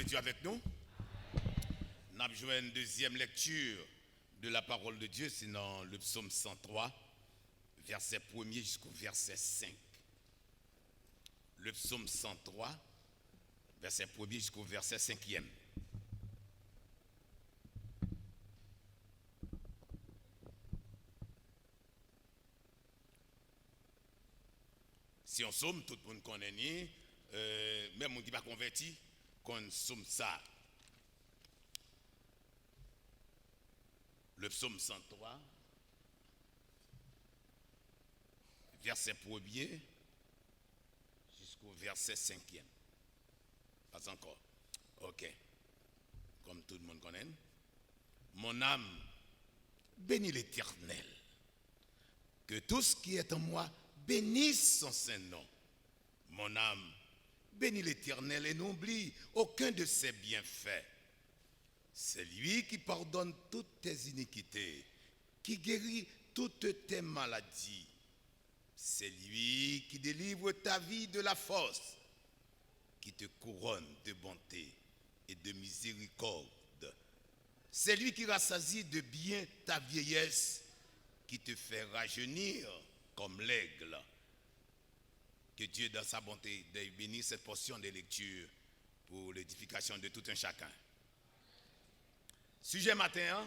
Dieu avec nous. Nous avons joué une deuxième lecture de la parole de Dieu, c'est dans le psaume 103, verset 1er jusqu'au verset 5. Le psaume 103, verset 1er jusqu'au verset 5e. Si on somme, tout le monde connaît, même on qui pas converti, qu'on somme ça. Le psaume 103, verset 1er jusqu'au verset 5e. Pas encore. Ok. Comme tout le monde connaît. Mon âme bénit l'Éternel. Que tout ce qui est en moi bénisse son saint nom. Mon âme bénit l'Éternel et n'oublie aucun de ses bienfaits. C'est lui qui pardonne toutes tes iniquités, qui guérit toutes tes maladies. C'est lui qui délivre ta vie de la force, qui te couronne de bonté et de miséricorde. C'est lui qui rassasie de bien ta vieillesse, qui te fait rajeunir comme l'aigle. Que Dieu, dans sa bonté, bénisse cette portion de lecture pour l'édification de tout un chacun. Sujet matin,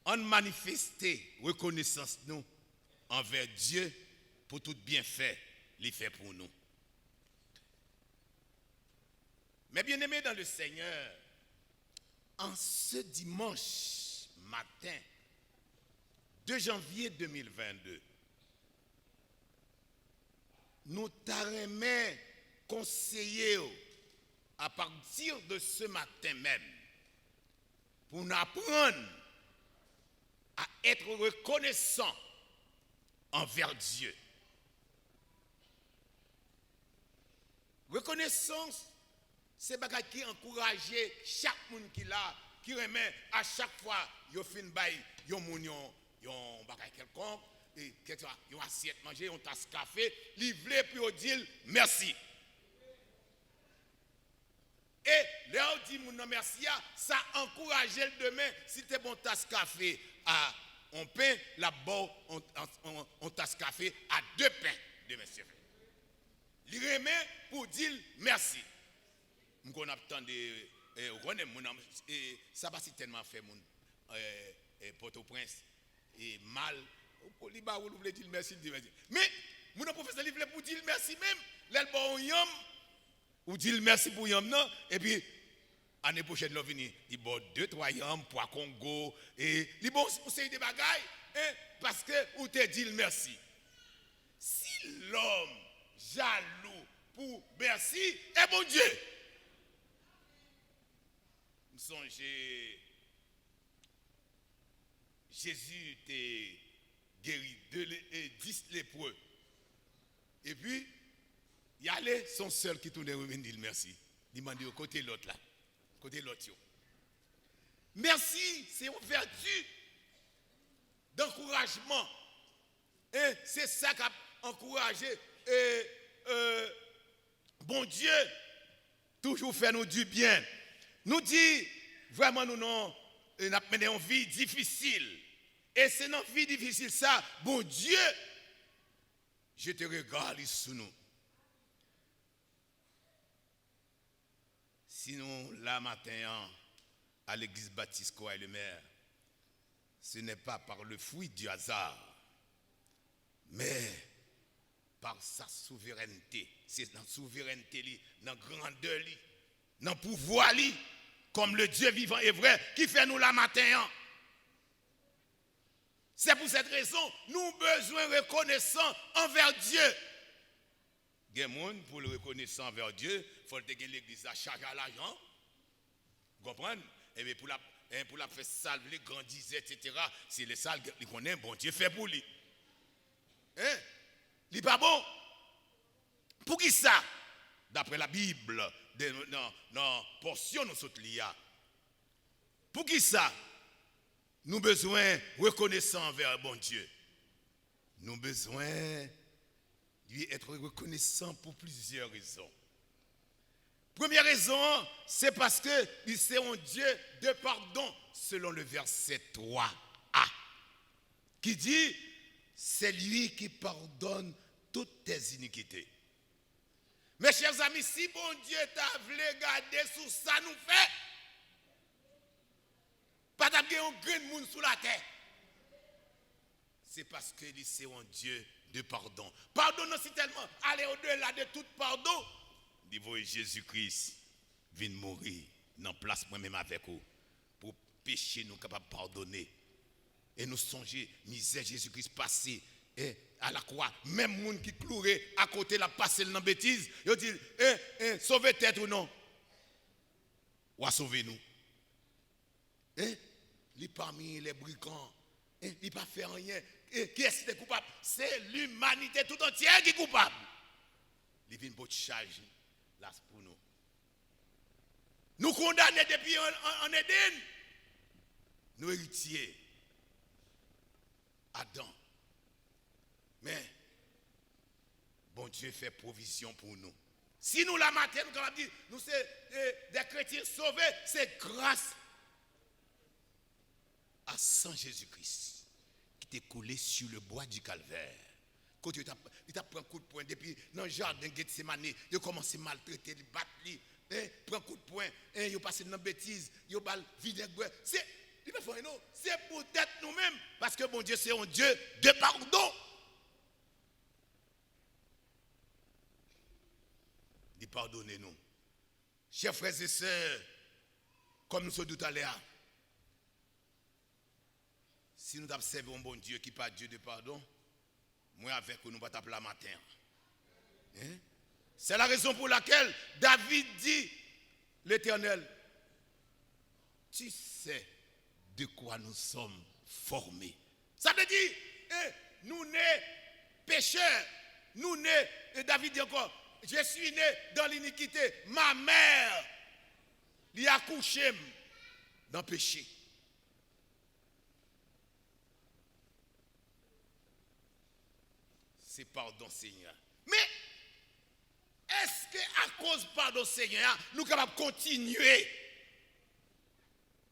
on manifester reconnaissance nous envers Dieu pour tout bienfait qu'il fait pour nous. Mais bien aimés dans le Seigneur, en ce dimanche matin 2 janvier 2022, nous t'aimons conseiller à partir de ce matin même pour nous apprendre à être reconnaissant envers Dieu. Reconnaissance, c'est bagage qui encourage chaque monde qui là, qui remet à chaque fois yo fin bay yo moun yon bagage quelconque et quelque chose yon assiette manger, yon tasse café, livré puis on dit merci. Et là on dit mon merci, ça encourage le demain si tu bon tasse café à on pain la bon on tasse café à 2 pains de monsieur. Il remet pour dire merci. M'on attend de ça va si tellement fait mon Port-au-Prince et mal li ba ou voulez dire merci mais mon professeur il voulait pour dire merci même l'el bon yam ou dire merci pour yam non et puis année prochaine l'on venir il bon 2-3 yam pour Congo et li bon c'est des bagailles parce que ou te dit merci. Si l'homme jaloux pour merci est bon Dieu. Songez, Jésus était guéri de 10 lépreux. Et puis, il y allait son seul qui tournait et dit merci. Il m'a dit au côté l'autre là. Côté l'autre. Merci, c'est une vertu d'encouragement. Et c'est ça qui a encouragé. Bon Dieu, toujours fait nous du bien. Nous dit, vraiment, nous avons mené une vie difficile. Et c'est dans une vie difficile, ça, bon Dieu, je te regarde sous nous. Sinon, là, matin, à l'église baptiste Koa et le maire, ce n'est pas par le fruit du hasard, mais par sa souveraineté. C'est dans la souveraineté, dans la grandeur, dans le pouvoir, comme le Dieu vivant et vrai qui fait nous la matin. C'est pour cette raison nous avons besoin de reconnaissance envers Dieu. Il y a des gens pour le reconnaissance envers Dieu, il faut que l'église a chargé à l'argent. Vous comprenez? Et bien pour la faire salver, grandir, etc. C'est les salles qui connaissent, bon Dieu fait pour lui. Hein? Il n'est pas bon. Pour qui ça? D'après la Bible, dans la portion de notre lia. Pour qui ça? Nous avons besoin de reconnaissance envers bon Dieu. Nous avons besoin lui être reconnaissant pour plusieurs raisons. Première raison, c'est parce que c'est un Dieu de pardon, selon le verset 3a, qui dit, c'est lui qui pardonne toutes tes iniquités. Mes chers amis, si bon Dieu t'a voulu garder sous ça nous fait, pas d'avoir un grain de monde sous la terre. C'est parce que c'est un Dieu de pardon. Pardonne aussi tellement, aller au-delà de tout pardon. Niveau Jésus-Christ vient mourir dans place moi-même avec vous pour pécher nous capable de pardonner. Et nous songer misère Jésus-Christ passé et à la croix, même monde qui clouait à côté la passé dans bêtise, il dit sauvez tête ou non. Ou à sauver nous. Il parmi les brigands, il pas fait rien. Qui est-ce qui est coupable? C'est l'humanité tout entière qui est coupable. Il vient pour charge là pour nous. Nous condamnés depuis en Éden. Nous héritiers. Adam. Mais bon Dieu fait provision pour nous. Si nous la matin, nous allons dire, nous sommes des chrétiens sauvés, c'est grâce à sang Jésus-Christ qui t'est coulé sur le bois du calvaire. Quand il t'a pris un coup de poing depuis dans le jardin de Gethsemane, il a commencé à maltraiter, il battre, il prend un coup de poing, il a passé dans la bêtise, il a vinaigre. C'est pour être nous-mêmes, parce que bon Dieu, c'est un Dieu de pardon. Il pardonne nous. Chers frères et sœurs, comme nous sommes tout à l'heure, si nous observons un bon Dieu qui n'est pas Dieu de pardon, moi avec vous, nous ne pouvons pas t'appeler la matin. C'est la raison pour laquelle David dit, l'Éternel, tu sais de quoi nous sommes formés. Ça veut dire, nous nés pécheurs, nous nés, David dit encore, je suis né dans l'iniquité, ma mère lui a couché dans le péché. C'est pardon Seigneur. Mais est-ce qu'à cause pardon Seigneur, nous sommes capables de continuer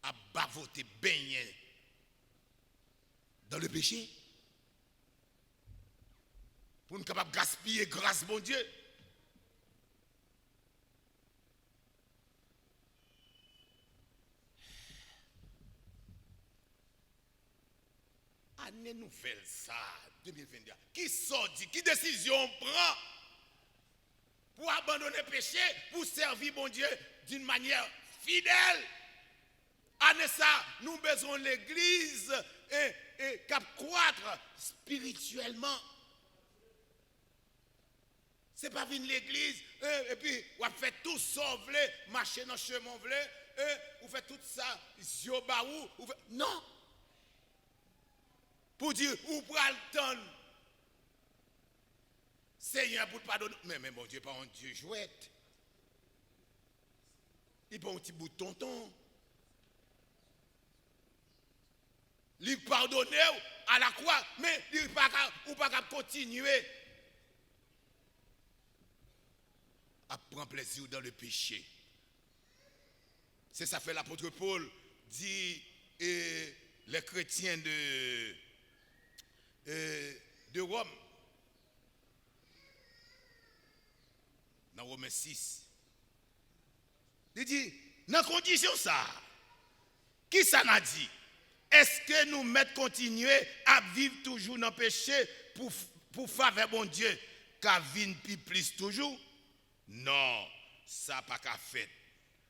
à bavoter, baigner dans le péché? Pour nous capables de gaspiller grâce bon Dieu? Année nouvelle ça, 2022. Qui sortit, qui décision on prend pour abandonner le péché, pour servir bon Dieu d'une manière fidèle? Année ça, nous avons besoin de l'église et croître spirituellement. Ce n'est pas venir l'église et puis on fait tout sauver, marcher dans le chemin, on fait tout ça, ziobaou, non. Pour dire, où prend le temps? Seigneur, pour pardonner. Mais mon Dieu, pas un Dieu jouette. Il prend un petit bout de tonton. Il pardonne à la croix, mais il ne peut pas continuer à prendre plaisir dans le péché. C'est ça fait l'apôtre Paul dit les chrétiens de Rome, dans Romains 6, il dit, dans condition ça, qui ça n'a dit? Est-ce que nous mettons continuer à vivre toujours dans le péché pour faveur bon Dieu, qu'à vivre plus toujours? Non, ça n'a pas qu'à faire.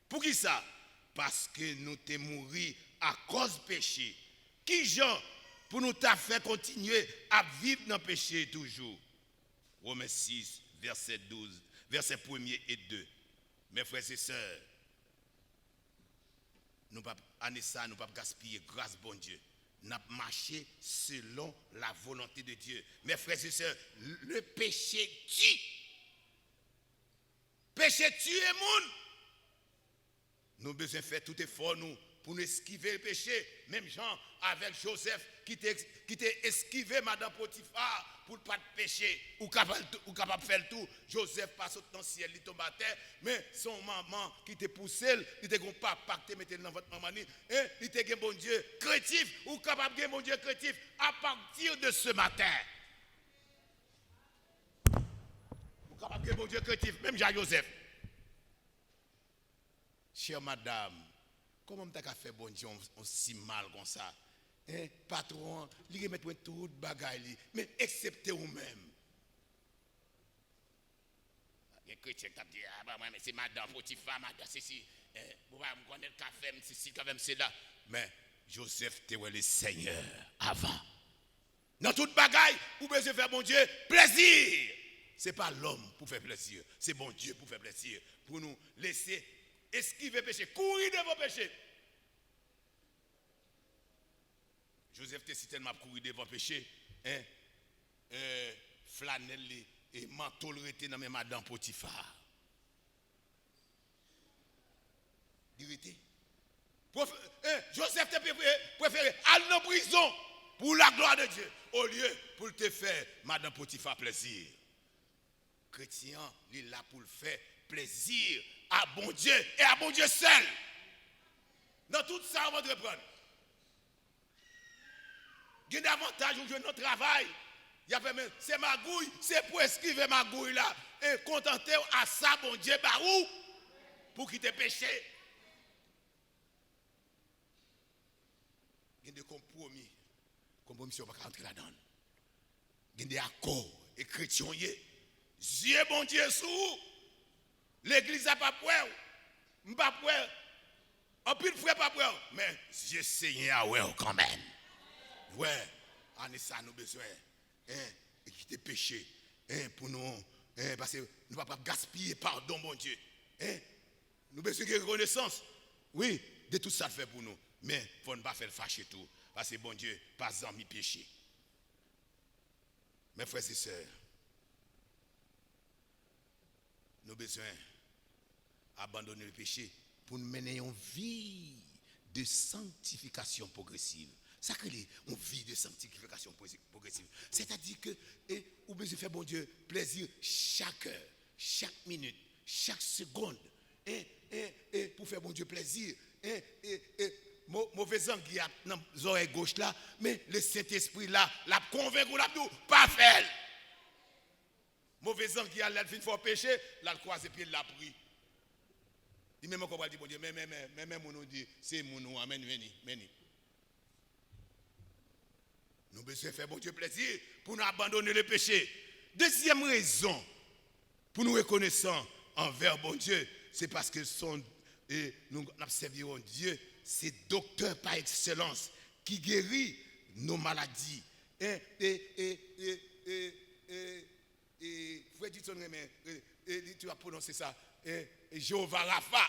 Pour qui ça? Parce que nous t'es mouru à cause du péché. Qui gens pour nous t'a fait continuer à vivre dans le péché toujours? Romains 6, verset 12, verset 1er et 2. Mes frères et sœurs, nous pas nous pas gaspiller grâce bon Dieu. Nous marcher selon la volonté de Dieu. Mes frères et sœurs, le péché tue. Péché tue et monde. Nous avons besoin de faire tout effort nous pour nous esquiver le péché. Même Jean avec Joseph qui t'a esquivé Madame Potiphar pour ne pas de péché. Ou capable de faire le tout. Joseph passe dans le ciel, il tombe à terre. Mais son maman qui t'a poussé, il t'a un papa qui t'a mis dans votre maman. Il t'a un bon Dieu créatif. Ou capable de bon Dieu créatif à partir de ce matin. Ou capable de bon Dieu créatif. Même Jean-Joseph. Chère madame, comment tu as fait bon Dieu aussi mal comme ça? Patron, il remet tout le bagage, mais excepté vous-même. Les chrétiens qui disent, ah bah mais c'est madame Potiphar, madame ceci, vous me connaître café, ceci, quand même c'est là. Mais Joseph était le Seigneur avant. Dans toute bagaille, vous besoin faire bon Dieu plaisir. Ce n'est pas l'homme pour faire plaisir, c'est bon Dieu pour faire plaisir, pour nous laisser esquiver péché, courir de vos péchés. Joseph te cité m'a courir devant péché, flanel et manteau était dans même madame Potiphar. Dirité. Joseph te préféré aller en prison pour la gloire de Dieu au lieu pour te faire madame Potiphar plaisir. Chrétien, il est là pour le faire plaisir à bon Dieu et à bon Dieu seul. Dans tout ça, on va reprendre. Il y a davantage où je notre travail. C'est magouille, c'est pour esquiver magouille là. Et contenter à ça, bon Dieu, barou, pour quitter péché. Il y a des compromis. Compromis, on ne va pas rentrer là-dedans. Il y a des accords et chrétiens. Dieu, bon Dieu, sous. L'église n'a pas peur. Je pas peur. En plus, je pas peur. Mais Dieu Seigneur, ouais, quand même. Ouais, on est ça, nous besoin. Et quitter péché. Pour nous. Parce que nous ne pouvons pas gaspiller pardon, bon Dieu. Nous besoin de reconnaissance. Oui, de tout ça fait pour nous. Mais il ne faut pas faire fâcher tout. Parce que bon Dieu, pas mis péché. Mes frères et sœurs, nous avons besoin d'abandonner le péché pour nous mener une vie de sanctification progressive. Ça crée une vie de sanctification progressive. C'est-à-dire que vous besoin faire bon Dieu plaisir chaque heure, chaque minute, chaque seconde. Pour faire bon Dieu plaisir. Mauvais angle dans les oreilles gauche là, mais le Saint-Esprit là, la convaincu la tout, pas faire. Mauvais angle qui a l'air de faire péché, là le croise et puis il l'a pris. Il même encore dit bon Dieu, mais mon dit c'est mon amen veni. Nous besoin faire bon Dieu plaisir pour nous abandonner le péché. Deuxième raison pour nous reconnaissant envers bon Dieu, c'est parce que nous observons Dieu, c'est docteur par excellence qui guérit nos maladies. Tu vas prononcer ça. Jéhovah Rapha.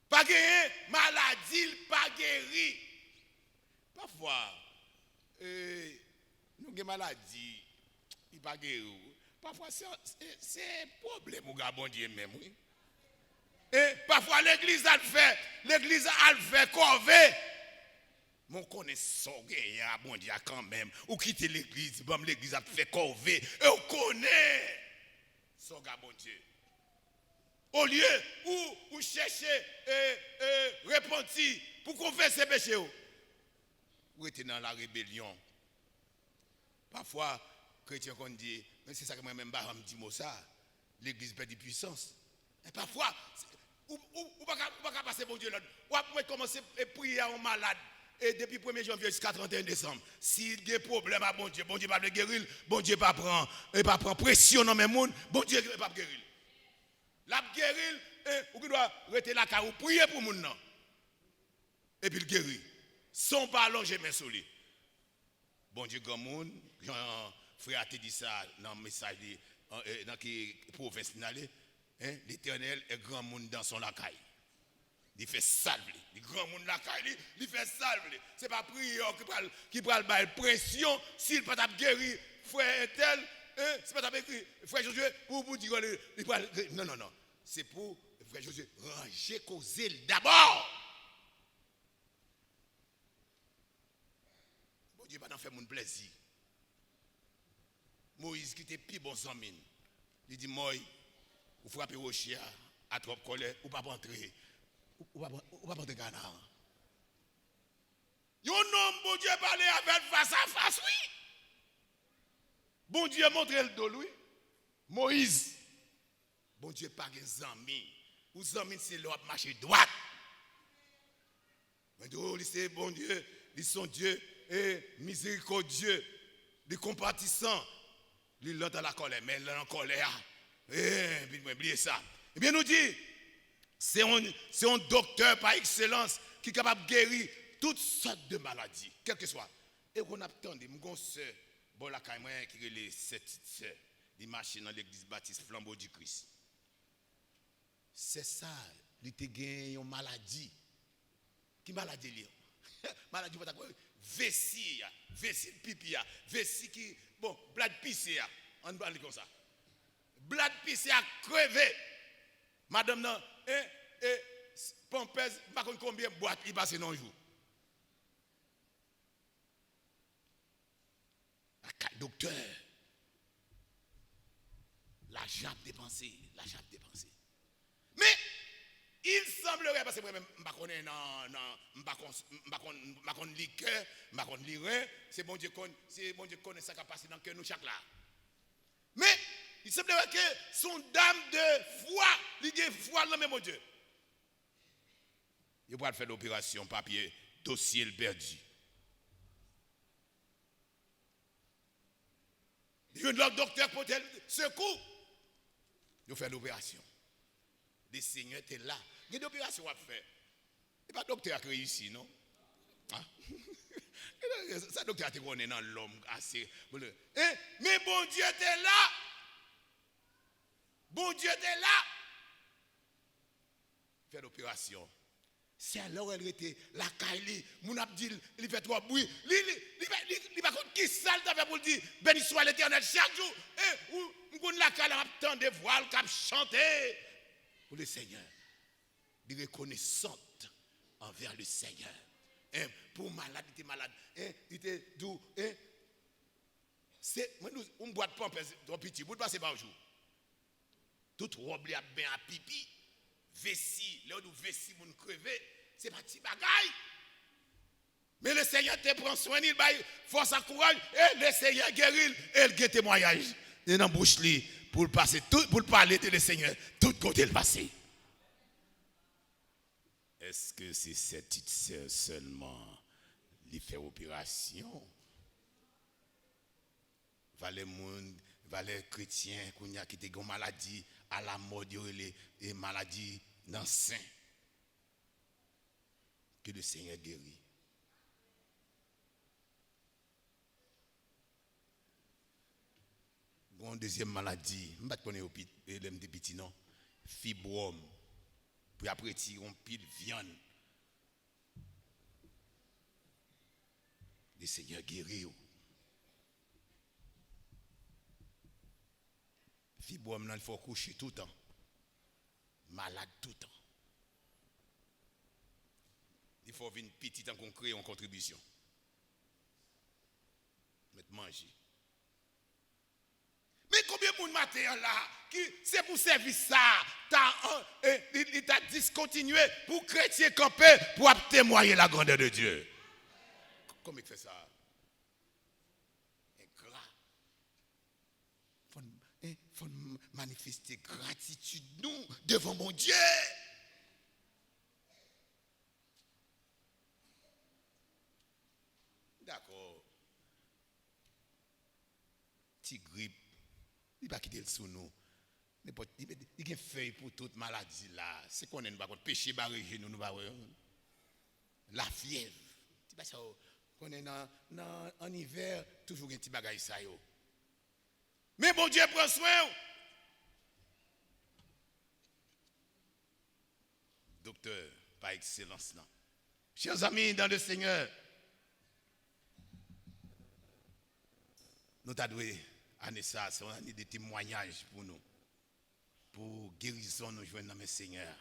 Pas guéri, maladie, pas guéri. Parfois, nous avons des maladies, il pas guéri. Parfois, c'est un problème au bon Dieu même. Oui. Et parfois, l'église a fait corvée. Mon connaissant, bon Dieu, quand même. Ou quitter l'église, l'église a fait corvée. Et on connaît son gars, bon Dieu. Au lieu où chercher repentir pour confesser ses péchés. Ou était dans la rébellion. Parfois, chrétiens qu'on dit, mais c'est ça que moi-même je dis ça, l'église perd de puissance. Et parfois, ou pas passer bon Dieu là. Ou après commencer à prier à un malade. Et depuis 1er janvier jusqu'à 31 décembre, s'il y a des problèmes à bon Dieu va le guérir, bon Dieu pas prendre pression dans mes mondes, bon Dieu pas guérir. La guérir, ou qui doit rester là car ou prier pour moun nan. Et puis le guérir. Sans pas allonger mes souliers. Bon Dieu grand monde, Jean frère a dit ça dans le message dans la province l'Éternel est grand monde dans son lacaille. Il fait salver. Le grand monde lacaille, il fait salver. C'est pas prière qui prend la pression s'il pas t'a guéri frère tel, c'est pas t'a écrit frère Josué pour dire non. C'est pour frère Josué ranger causer d'abord. Bon Dieu, pas d'en faire mon plaisir. Moïse qui était plus bon sans mine. Il dit, moi, vous frappez au chien, à trop colère, ou pas rentrer. Ou pas rentrer Ghana. Un homme, bon Dieu, parler avec face à face, oui. Bon Dieu, montré le dos, oui. Moïse, bon Dieu, pas des amis. Ou amis, c'est l'autre marché droite. Mais c'est bon Dieu, ils sont Dieu et miséricordieux, les compatissants. Ils l'ont dans la colère, mais ils en colère. Puis oubliez ça. Eh bien, nous dit, c'est un docteur par excellence qui est capable de guérir toutes sortes de maladies, quelles que soient. Et on attend, mon soeur, bon la caille qui est les 7 petites sœurs, die marchent dans l'église baptiste Flambeau du Christ. C'est ça, il te gagné une maladie. Qui maladie lié? Maladie pas quoi? Vessie, vessie pipi, vessie qui bon, blad pissé, on parle comme ça. Blad pissé a crevé. Madame non, Pompez, pas combien de boîtes il passe dans un jour. Docteur, l'argent dépensé. Mais il semblerait, parce que moi-même, je ne connais pas liqueur, je ne connais rien, c'est bon Dieu qui connaît ça qui passe dans le cœur nous chaque là. Mais il semblerait que son dame de foi, il a foi dans le même Dieu. Il va faire l'opération papier, dossier perdu. Il y a un docteur pour tel secours. Il fait l'opération. Les seigneurs étaient là. Il y a une opération à faire. Il n'y a pas de docteur qui réussit, non? Hein? Ça, docteur a été connu dans l'homme assez. Mais bon Dieu était là. Bon Dieu était là. Fait l'opération. C'est alors elle était la caille, mon abdil, il fait trois bruits. Il va contre qui ça t'a fait pour dire béni soit l'Éternel chaque jour. On la caille attend des voiles qui chanter pour le Seigneur. Il est reconnaissante envers le Seigneur. Pour malade, il était malade. Il était doux. C'est on boit de pompe trop petit, vous passez par jour. Toute robe a bien à pipi. Vessie, là où vessie moun crevé, c'est pas petit bagaille. Mais le Seigneur te prend soin, il baille force à courage et le Seigneur guérit et il guette témoignage. Et dans bouche li pour passer tout pour parler de le Seigneur tout côté le passé. Est-ce que c'est cette petite sœur seulement qui fait opération? Valait monde, valait chrétien qui a quitté une maladie à la mort et maladie dans le sein. Que le Seigneur guérit. Une deuxième maladie, je ne sais pas si vous petit non, fibrome. Puis après, on pile viande. Le Seigneur guérit. Fibrome, il faut coucher tout le temps. Malade tout le temps. Il faut venir petit temps qu'on crée en contribution. Mettre manger. Mais combien de monde matériel là qui c'est pour servir ça, il t'a discontinué pour chrétien camper pour témoigner la grandeur de Dieu. Comment il fait ça? Ingrat. Il faut manifester gratitude nous devant mon Dieu. D'accord. Petit grippe. Il va quitter le sous nous. Il y a une feuille pour toute maladie là. C'est qu'on est pas contre péché barré nous pas la fièvre. Tu sais qu'on est en hiver toujours un petit bagage ça yo. Mais bon Dieu prend soin. Docteur par excellence là. Chers amis dans le Seigneur, nous t'avons année ça, c'est une année de témoignage pour nous. Pour guérison, nous jouons dans le Seigneur.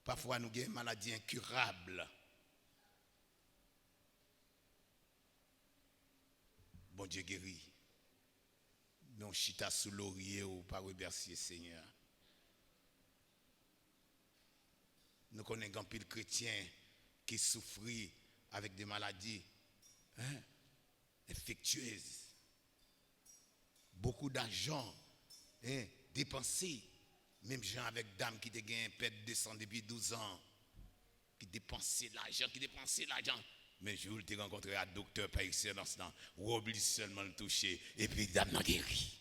Parfois, nous avons une maladie incurable. bon Dieu guérit. Non, chita sous laurier ou pas remercier Seigneur. Nous connaissons un pile chrétien qui souffre avec des maladies infectieuses. Beaucoup d'argent dépensé. Même gens avec dame qui te gagne pète de sang depuis 12 ans. Qui dépensait l'argent. Mais je vous l'ai rencontré à docteur par excellence, ou oublie seulement le toucher, et puis dame n'a guéri.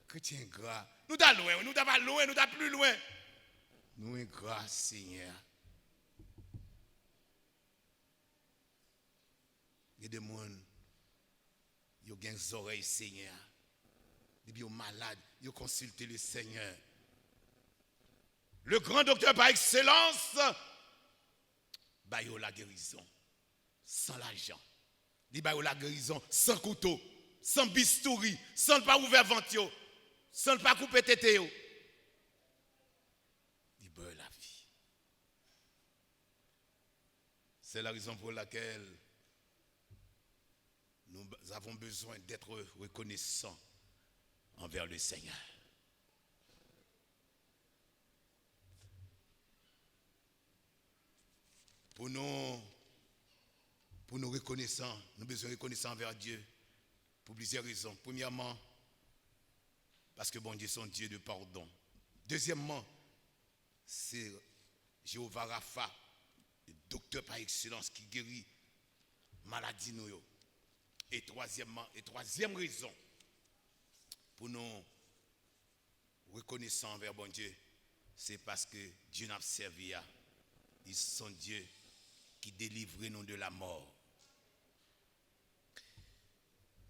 Chrétien gras, nous t'as loin, nous t'as pas loin, nous t'as plus loin. Nous est gras, Seigneur. Il y a des gens qui ont des oreilles, Seigneur. Ils sont malades, ils consultent le Seigneur. Le grand docteur par excellence, bah yo la guérison sans l'argent. Il bah yo la guérison sans couteau, sans bistouri, sans pas ouvrir ventio, sans pas couper tété yo. Il bah la vie. C'est la raison pour laquelle nous avons besoin d'être reconnaissants envers le Seigneur. Pour nous reconnaissants, nous avons besoin de reconnaissants envers Dieu pour plusieurs raisons. Premièrement, parce que bon Dieu est son Dieu de pardon. Deuxièmement, c'est Jéhovah Rapha, le docteur par excellence qui guérit maladie nous. Et troisième raison, pour nous reconnaissants envers bon Dieu, c'est parce que Dieu n'a pas servi à. Ils sont Dieu qui délivre nous de la mort.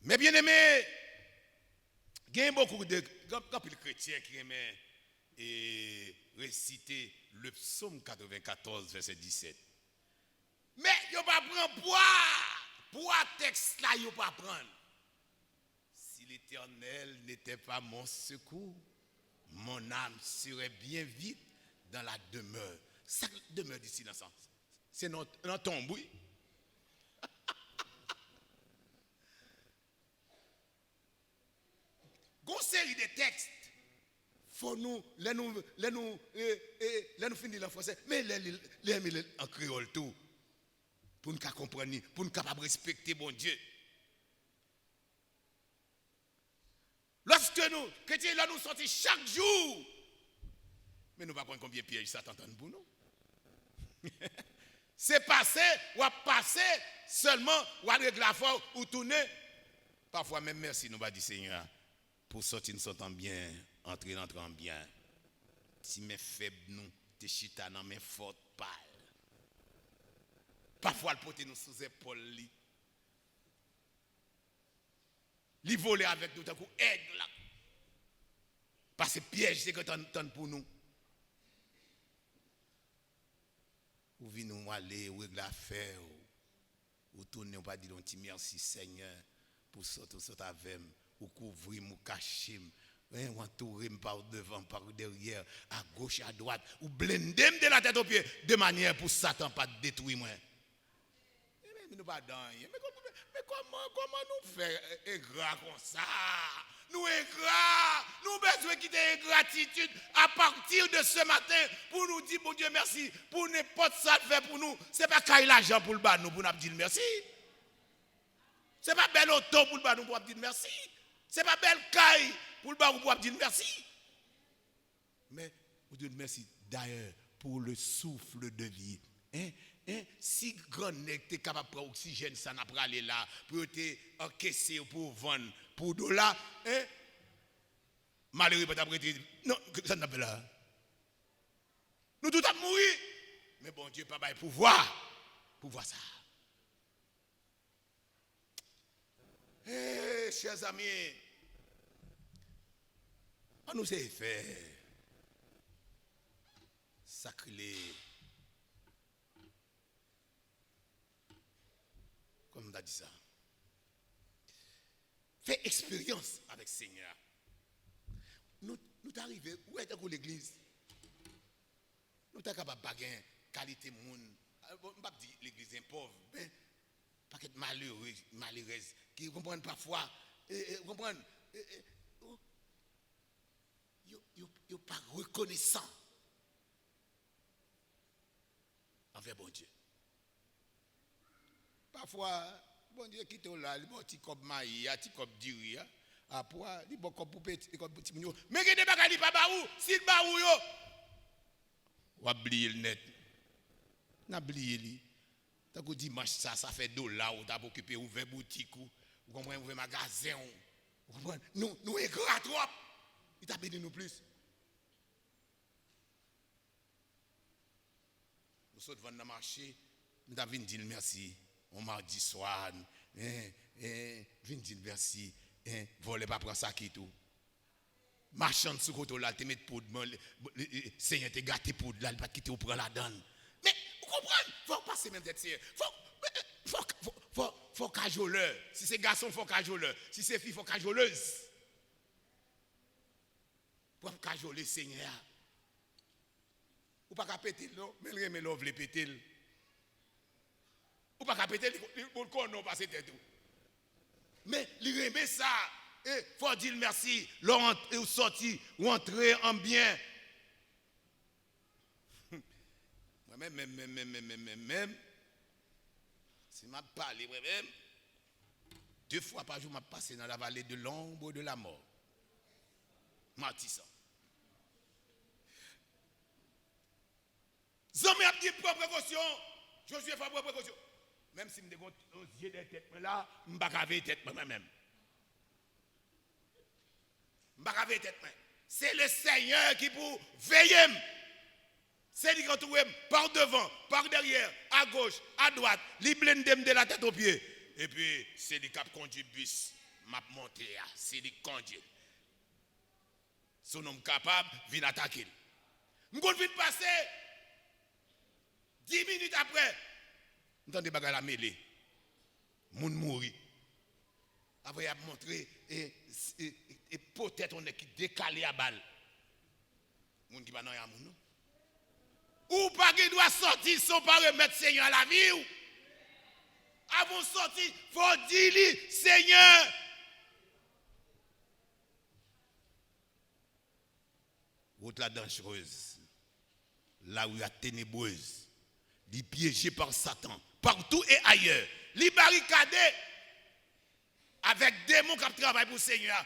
Mais bien aimé, il y a beaucoup de chrétiens qui aiment réciter le psaume 94, verset 17. Mais ils ne pas prendre poids texte là, ils ne pas prendre. Si l'Éternel n'était pas mon secours, mon âme serait bien vite dans la demeure. Ça demeure d'ici dans le sens. C'est notre tombe, oui. Une série de textes, faut nous finir en français, mais les en créole tout, pour nous comprendre, pour nous capables de respecter bon Dieu. Lorsque nous, chrétiens, là nous sortons chaque jour, mais nous ne savons pas combien de pièges ça t'entend pour nous. C'est passé, ou à passer seulement, ou à régler la foi, ou tourner. Parfois même merci, nous va dire Seigneur, pour sortir nous sortant bien, entrer entrant bien. Si mes faibles nous, tes chita dans mes fortes pâles. Parfois le pote nous sous épaule li. Li voler avec nous, tant coup aigle là. Parce que piège c'est que t'entends pour nous. Ou venez nous aller, ou régler l'affaire, ou tourner, ou pas dire un petit merci Seigneur, pour sortir avec moi, ou couvrir, ou cacher, ou entourer par devant, par derrière, à gauche, à droite, ou blender de la tête aux pieds, de manière pour Satan pas détruire moi. Mais nous pas dans mais comment nous faire ingrat comme ça? Nous ingrats, nous besoin quitter ingratitude à partir de ce matin pour nous dire, bon Dieu, merci, pour n'importe ça fait pour nous. Ce n'est pas qu'il l'argent pour le bas nous, pour nous dire merci. Ce n'est pas bel auto pour le bas nous, pour nous dire merci. Ce n'est pas belle caille pour le bas nous, pour nous dire merci. Mais, vous dites merci d'ailleurs pour le souffle de vie. Si grand nèg t'es capable de prendre oxygène, ça n'a pas aller là, pour te encaisser, pour vendre, pour $, malheureux pas t'apprêter. Non, ça n'a pas là. Nous tout à mourir. Mais bon Dieu, pas pouvoir ça. Chers amis, on nous a fait sacré. Comme on a dit ça. Fais expérience avec le Seigneur. Nous t'arrivons, où est-ce que l'église? Nous sommes capables de baguer qualité monde. On ne pas dire l'église est pauvre, mais pas être malheureux, malheureuse, qui comprennent parfois, comprennent, ils pas reconnaissant envers bon Dieu. Parfois, bon Dieu quitte là, il bon petit comme maïs, petit comme diri, après, il bon comme petit moun. Mais que des bagages pas baou, s'il baou yo. Ou oublier le net. N'a oublié li. Tant que dimanche ça fait $, ou t'as occupé ouvert boutique ou comprenez ouvert magasin ou comprenez nous est gras trop. Il t'a béni nous plus. Nous sommes dans le marché, nous avons dit merci. On mardi soir, vin dire merci, voler pas prendre ça qui tout. Marchand sous côté là, te mettre poudre, Seigneur te gâté poudre là, il pas quitter ou prendre la donne. Mais vous comprenez, faut passer même tête sérieux. Faut cajoleur. Si c'est garçon, faut cajoleur. Si c'est fille, faut cajoleuse. Pour cajoler Seigneur. Ou pas péter non, mais le remet l'ouvre les péter. Ou pas péter le corps non passer tête. Mais il remet ça. Et faut dire merci. L'entrée ou sorti ou entrer en bien. Même. Si je parle, même. 2 fois par jour, je passe dans la vallée de l'ombre de la mort. Matissa. Zami a dit propre précaution. Je suis pas propre précaution. Même si je me dis des têtes là, je ne vais pas avoir tête moi-même. Je ne vais pas avoir tête. C'est le Seigneur qui pour veiller. C'est lui qui trouve par devant, par derrière, à gauche, à droite, il blende de la tête aux pieds. Et puis, c'est lui qui conduit le bus. M'a monté, c'est lui qui conduit. Son homme capable, vient attaquer. Je vais passer 10 minutes après. Vous entendez bagarre la mêlée. Moun mouri. Après, il a montré, et peut-être on est qui décalé à balle. Moun qui va dans la moun. Ou pas qui doit sortir sans pas remettre Seigneur à la vie. Avant de sortir, il faut dire Seigneur. Route la dangereuse. Là où il y a ténébreuse. Il piégé par Satan. Partout et ailleurs. Il barricadé avec des démons qui travaillent pour le Seigneur.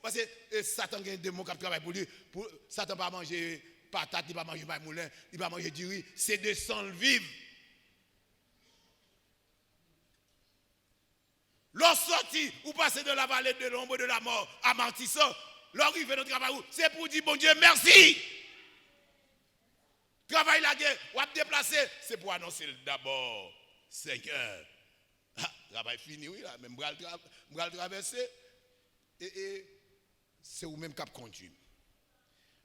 Parce que Satan a des démons qui travaillent pour lui. Satan ne va pas manger patate, il va manger moulin, il va manger du riz. C'est de sang vivre. Lorsque sorti, ou passer de la vallée de l'ombre de la mort, amentissant, l'arrivée de notre travail, c'est pour dire bon Dieu merci. Travail la guerre, ou à déplacer, c'est pour annoncer d'abord, Seigneur. Travail fini, oui, là, même bral traverser, et c'est vous même qui conduit.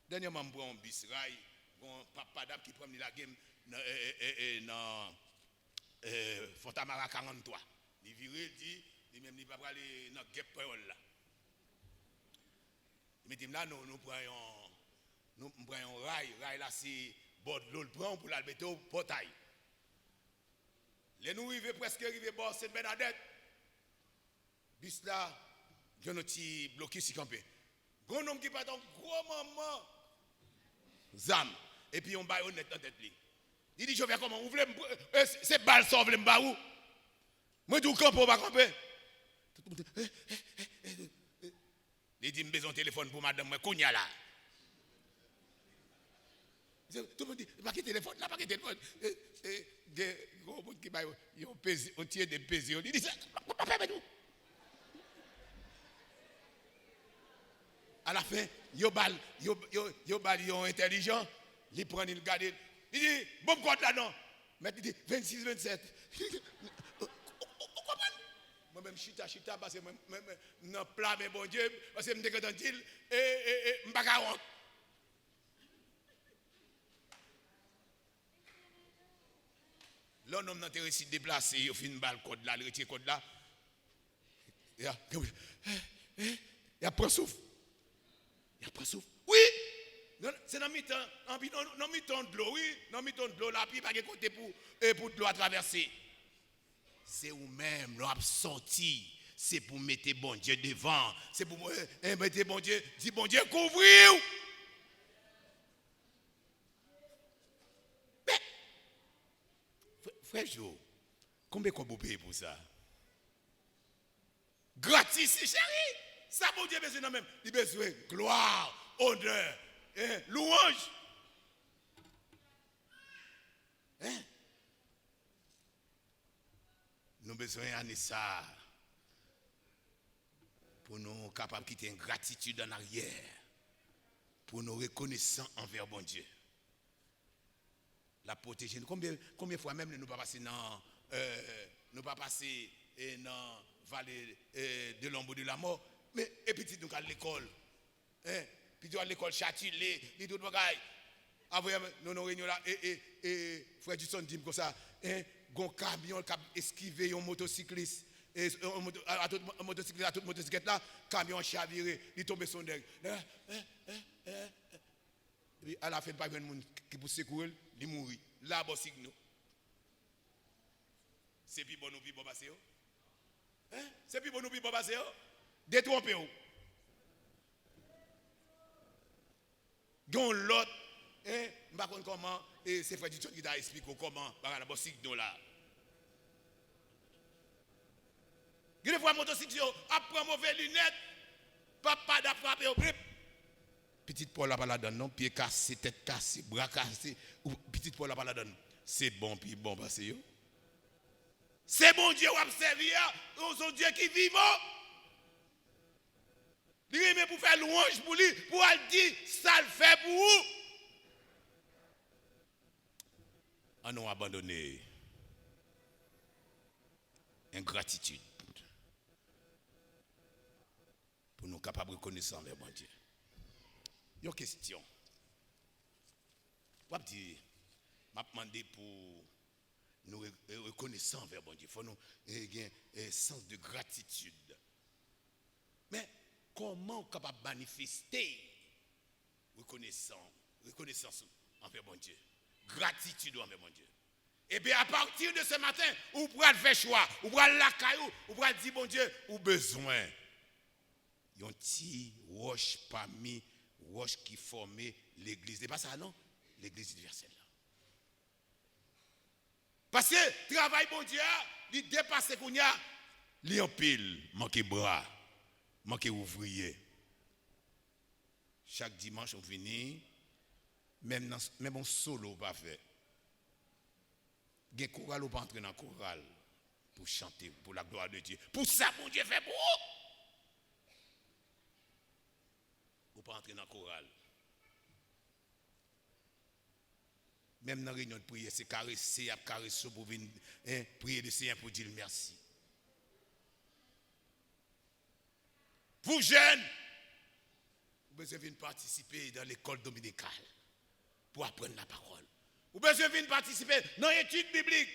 Dernièrement, je prends un bis rail, un papa d'ab qui prend la game dans Fontamara 43. Il vire, il dit, il même pas aller dans Gap Payol là. Il me dit là, nous prenons un rail là, c'est bord de l'eau, le prend pour la mettre au portail. Les nous arrivons presque arrivés bord Sainte-Bernadette. Bis là, il y a un petit bloqué si campé. Grand homme qui part en gros maman. Zam. Et puis on va honnête dans tête. Il dit, je vais comment? Vous voulez c'est balle sauve le m'baou. Moi, du camp, on va camper. Il dit, j'ai besoin de téléphone pour madame, moi, Kounia là. Tout le monde dit, pas de téléphone, là, pas de téléphone. Des gros monde qui ont tiré des pesées. Il dit, pas faire tout. À la fin, yo bal intelligent, il prend, il regarde, il dit, bon code là non. Mais il dit, 26, 27. Moi-même, chita, parce que moi-même, non, plat, mais bon Dieu, parce que je me dis que dans il, et je ne pas honte. L'homme n'a pas réussi de déplacer, il a fait une balle code là, il a retiré code là. Il a pris souffle. Il a pris souffle. Oui, C'est dans mi-temps de l'eau, oui. Dans mi-temps de l'eau, là, puis pas de côté pour de l'eau à traverser. C'est vous-même, l'eau a sorti. C'est pour mettre bon Dieu devant. C'est pour mettre bon Dieu, dit bon Dieu, couvrir. Mais, frère Jo, combien qu'on peut payer pour ça? Gratis, chérie. Ça, bon Dieu, besoin de même. Il a besoin de gloire, honneur, louange. Hein? Nous avons besoin de ça pour nous capables de quitter une gratitude en arrière, pour nous reconnaissants envers bon Dieu. La protéger. Combien de fois même nous pas passer dans la vallée de l'ombre de la mort, mais et puis nous à l'école. Hein? Puis tu à l'école châtillé, dit tout bagaille. Après nous réunion là et frère Dusson dit comme ça, hein, gon camion qui a esquivé un motocycliste et un motocyclette là, camion chaviré, il tombe son derrière. Et à la fin pas grand monde qui pour secourir, il mourit. Là bon signe. C'est plus bon nous plus bon passer. Hein? C'est plus bon nous plus bon passer. Détromper. Gon l'autre, hein, pas comment et c'est frère Dutton qui t'a expliqué comment par la bon signe là. Une fois motocycliste après mauvais lunettes, papa d'a frappé au grip. Petite Paul a pas la donne non, pied cassé, tête cassée, bras cassé, ou petite Paul a pas la donne. C'est bon puis bon parce que c'est bon Dieu ou servir, son Dieu qui vivant. Il remet pour faire louange pour lui, pour lui dire ça le fait pour vous. On nous abandonné ingratitude pour nous capables de reconnaître envers bon Dieu. Une question. Je vais demander pour nous reconnaître envers bon Dieu. Il faut nous avoir un sens de gratitude. Mais comment capable de manifester reconnaissance envers bon Dieu? Gratitude envers bon Dieu. Et bien à partir de ce matin, vous pourrez faire choix, vous pourrez la caillou, vous pourrez dire bon Dieu, vous besoin. Il y a un petit roche parmi roche qui formait l'église. C'est pas ça non? L'église universelle. Parce que travail bon Dieu, il dépasse qu'on y a, il en pile, manque bras, manque ouvrier. Chaque dimanche on finit, même on solo pas fait. Gen chorale ou pas entrer dans chorale pour chanter pour la gloire de Dieu. Pour ça bon Dieu fait pour vous. Ou pas entrer dans chorale. Même dans la réunion de prière, c'est caresser, caresser pour venir prier le Seigneur pour dire merci. Vous jeunes, vous devez venir participer dans l'école dominicale pour apprendre la parole. Vous devez venir participer dans l'étude biblique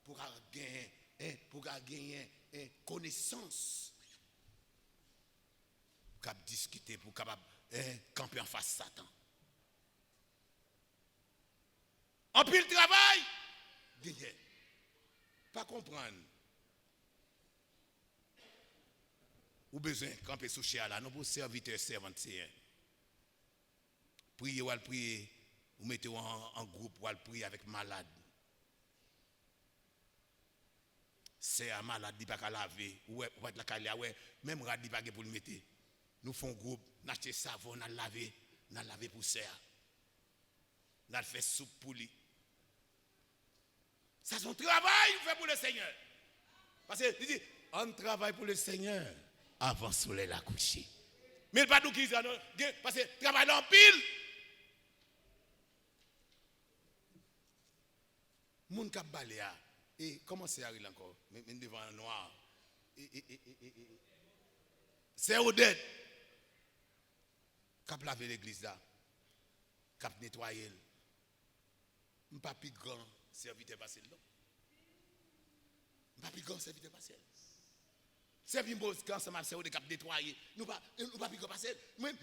pour gagner connaissance, pour discuter, pour camper en face de Satan. En pile travail, gagner. Pas comprendre. Ou besoin de camper sous chez Allah, non pour serviteur, servante, c'est prier ou al prier, ou mettez en groupe ou al prier avec malade. C'est un malade, il n'y a pas qu'à laver, ou être la calia, même rad, il n'y a pas pour le mettre. Nous faisons groupe, nous achetons savon, nous laver pour ça. Nous faisons soupe pour lui. Ça c'est un travail fait pour le Seigneur. Parce que il dit, on travaille pour le Seigneur avant le soleil la coucher. Mais pas nous qui disent, parce que travail en pile. Moun kap balea, et comment c'est arrivé encore? Même devant un noir. C'est Odette. Kap laver l'église là. Kap nettoyer. M'pas plus grand serviteur passé là. M'pas plus grand serviteur passé. C'est bien beau quand ça m'a servi de cap nettoyer. Nous pas passer. Même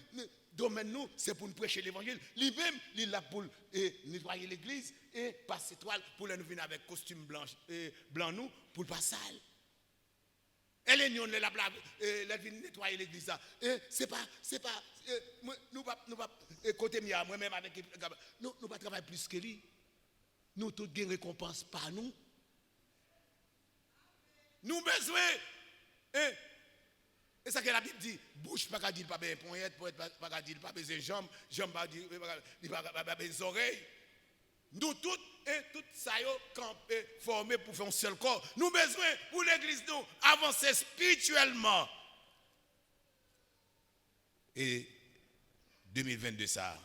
domaine nous, c'est pour nous prêcher l'évangile. Lui-même, il est là pour nettoyer l'église et passer toile pour nous venir avec costume blanc nous pour pas sale. Et les nions la venir nettoyer l'église ça. Et c'est pas nous pas côté mia moi-même avec nous pas travailler plus que lui. Nous tout gain récompense par nous. Nous besoin et ça que la Bible dit, bouche pas qu'à dire pas bien poignette, poète pas qu'à dire pas bien jambes, jambes pas dire pas bien oreilles. Nous toutes et tout ça yo campé formé pour faire un seul corps. Nous besoin pour l'église nous avancer spirituellement. Et 2022 ça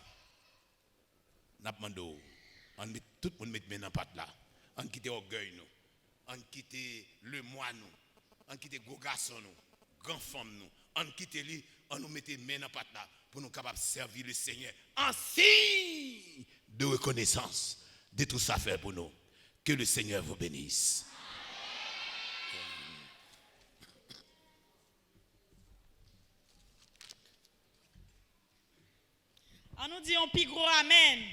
n'a demandé on met tout le monde mettre main dans patte là. On quitte orgueil nous. On quitte le moi nous. On quitte gros garçon nous, grand femme nous, on quitte lui, on nous mette main dans patte là pour nous capables de servir le Seigneur en signe de reconnaissance de tout ça fait pour nous. Que le Seigneur vous bénisse. On nous dit un plus gros amen.